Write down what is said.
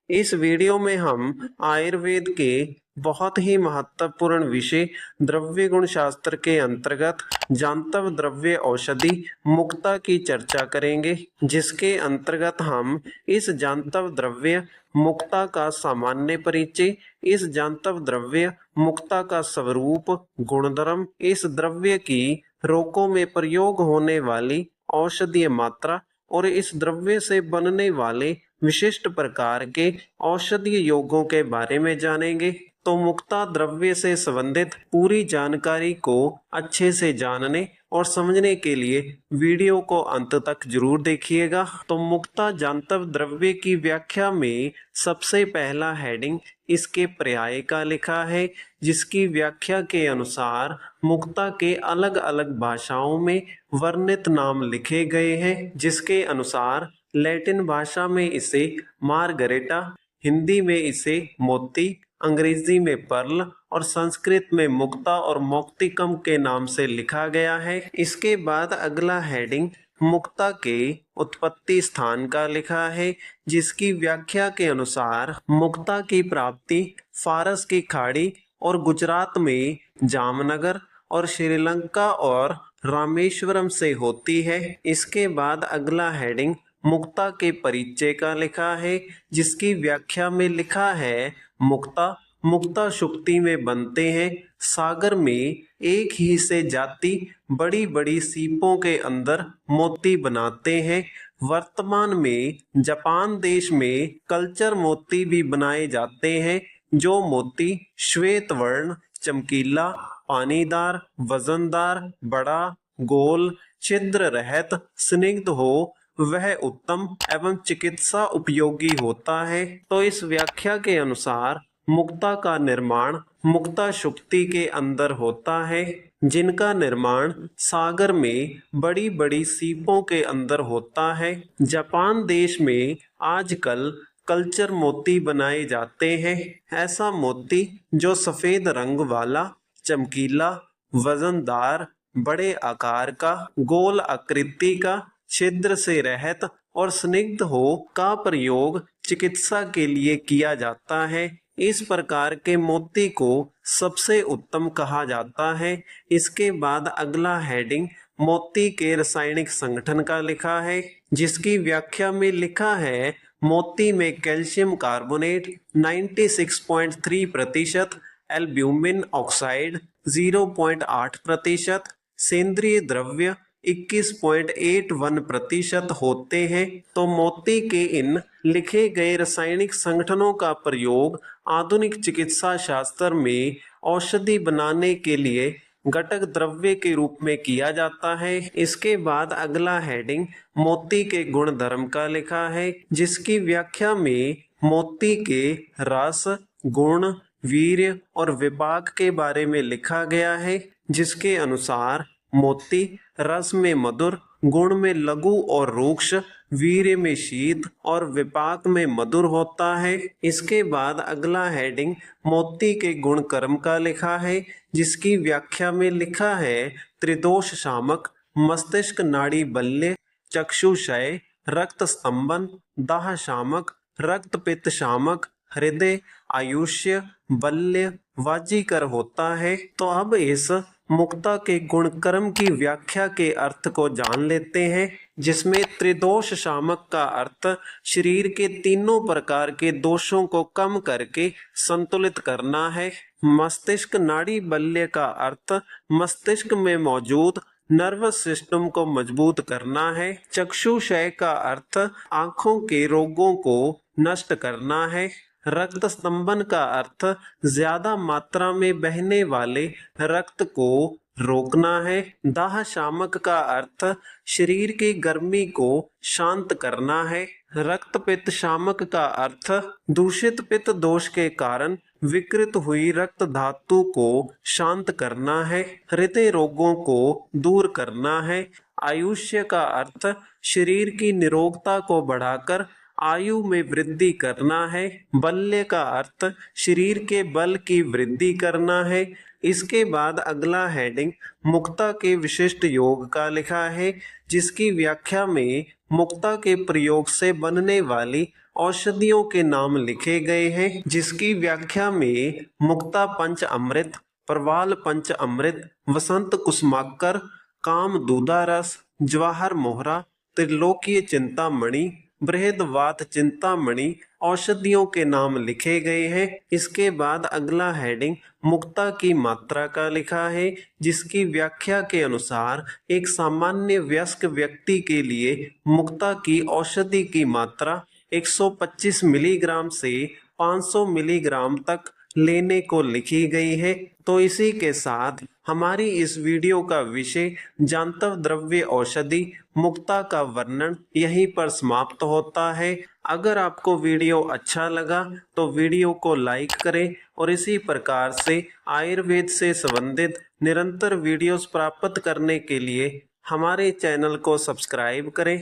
इस वीडियो में हम आयुर्वेद के बहुत ही महत्वपूर्ण विषय द्रव्य गुण शास्त्र के अंतर्गत जांतव द्रव्य औषधि मुक्ता की चर्चा करेंगे, जिसके अंतर्गत हम इस जांतव द्रव्य मुक्ता का सामान्य परिचय, इस जांतव द्रव्य मुक्ता का स्वरूप, गुणधर्म, इस द्रव्य की रोगों में प्रयोग होने वाली औषधीय मात्रा और इस द्रव्य से बनने वाले विशिष्ट प्रकार के औषधीय योगों के बारे में जानेंगे। तो मुक्ता द्रव्य से संबंधित पूरी जानकारी को अच्छे से जानने और समझने के लिए वीडियो को अंत तक जरूर देखिएगा। तो मुक्ता जांतव द्रव्य की व्याख्या में सबसे पहला हेडिंग इसके पर्याय का लिखा है, जिसकी व्याख्या के अनुसार मुक्ता के अलग अलग भाषाओं में वर्णित नाम लिखे गए हैं, जिसके अनुसार लैटिन भाषा में इसे मार्गरेटा, हिंदी में इसे मोती, अंग्रेजी में पर्ल और संस्कृत में मुक्ता और मौक्तिकम के नाम से लिखा गया है। इसके बाद अगला हेडिंग मुक्ता के उत्पत्ति स्थान का लिखा है, जिसकी व्याख्या के अनुसार मुक्ता की प्राप्ति फारस की खाड़ी और गुजरात में जामनगर और श्रीलंका और रामेश्वरम से होती है। इसके बाद अगला हेडिंग मुक्ता के परिचय का लिखा है, जिसकी व्याख्या में लिखा है मुक्ता शुक्ति में बनते हैं, सागर में एक ही से जाति बड़ी बड़ी सीपों के अंदर मोती बनाते हैं। वर्तमान में जापान देश में कल्चर मोती भी बनाए जाते हैं, जो मोती श्वेत वर्ण, चमकीला, पानीदार, वजनदार, बड़ा, गोल, छिद्र रहित, स्निग्ध हो वह उत्तम एवं चिकित्सा उपयोगी होता है। तो इस व्याख्या के अनुसार मुक्ता का निर्माण मुक्ता शुक्ति के अंदर होता है, जिनका निर्माण सागर में बड़ी बड़ी सीपों के अंदर होता है। जापान देश में आजकल कल्चर मोती बनाए जाते हैं। ऐसा मोती जो सफेद रंग वाला, चमकीला, वजनदार, बड़े आकार का, गोल आकृति का, छिद्र से रहित और स्निग्ध हो का प्रयोग चिकित्सा के लिए किया जाता है। इस प्रकार के मोती को सबसे उत्तम कहा जाता है। इसके बाद अगला हेडिंग मोती के रासायनिक संगठन का लिखा है, जिसकी व्याख्या में लिखा है मोती में कैल्शियम कार्बोनेट 96.3%, एल्ब्यूमिन ऑक्साइड 0.8%, सेंद्रीय द्रव्य 21.81% होते हैं। तो मोती के इन लिखे गए रासायनिक संगठनों का प्रयोग आधुनिक चिकित्सा शास्त्र में औषधि बनाने के लिए घटक द्रव्य के रूप में किया जाता है। इसके बाद अगला हेडिंग मोती के गुण धर्म का लिखा है, जिसकी व्याख्या में मोती के रस, गुण, वीर्य और विपाक के बारे में लिखा गया है, जिसके अनुसार मोती रस में मधुर, गुण में लघु और रूक्ष, वीर्य में शीत और विपाक में मधुर होता है। इसके बाद अगला हेडिंग मोती के गुण कर्म का लिखा है, जिसकी व्याख्या में लिखा है त्रिदोष शामक, मस्तिष्क नाड़ी बल्य, चक्षुषय, रक्त स्तंभन, दाह शामक, रक्त पित्त शामक, हृदय, आयुष्य, बल्य, वाजीकर होता है। तो अब इस मुक्ता के गुण कर्म की व्याख्या के अर्थ को जान लेते हैं, जिसमें त्रिदोष शामक का अर्थ शरीर के तीनों प्रकार के दोषों को कम करके संतुलित करना है। मस्तिष्क नाड़ी बल्य का अर्थ मस्तिष्क में मौजूद नर्वस सिस्टम को मजबूत करना है। चक्षुषय का अर्थ आंखों के रोगों को नष्ट करना है। रक्त स्तंभन का अर्थ ज्यादा मात्रा में बहने वाले रक्त को रोकना है। दाह शामक का अर्थ शरीर की गर्मी को शांत करना है। रक्त पित्त शामक का अर्थ दूषित पित्त दोष के कारण विकृत हुई रक्त धातु को शांत करना है। हृदय रोगों को दूर करना है। आयुष्य का अर्थ शरीर की निरोगता को बढ़ाकर आयु में वृद्धि करना है। बल्य का अर्थ शरीर के बल की वृद्धि करना है। इसके बाद अगला हेडिंग मुक्ता के विशिष्ट योग का लिखा है, जिसकी व्याख्या में मुक्ता के प्रयोग से बनने वाली औषधियों के नाम लिखे गए हैं। जिसकी व्याख्या में मुक्ता पंच अमृत, प्रवाल पंच अमृत, वसंत कुसुमाकर, काम दूधा रस, जवाहर मोहरा, त्रिलोकीय चिंतामणि, बृहदवात चिंतामणि औषधियों के नाम लिखे गए हैं। इसके बाद अगला हेडिंग मुक्ता की मात्रा का लिखा है, जिसकी व्याख्या के अनुसार एक सामान्य वयस्क व्यक्ति के लिए मुक्ता की औषधि की मात्रा 125 मिलीग्राम से 500 मिलीग्राम तक लेने को लिखी गई है। तो इसी के साथ हमारी इस वीडियो का विषय जांतव द्रव्य औषधि मुक्ता का वर्णन यहीं पर समाप्त होता है। अगर आपको वीडियो अच्छा लगा तो वीडियो को लाइक करें और इसी प्रकार से आयुर्वेद से संबंधित निरंतर वीडियोस प्राप्त करने के लिए हमारे चैनल को सब्सक्राइब करें।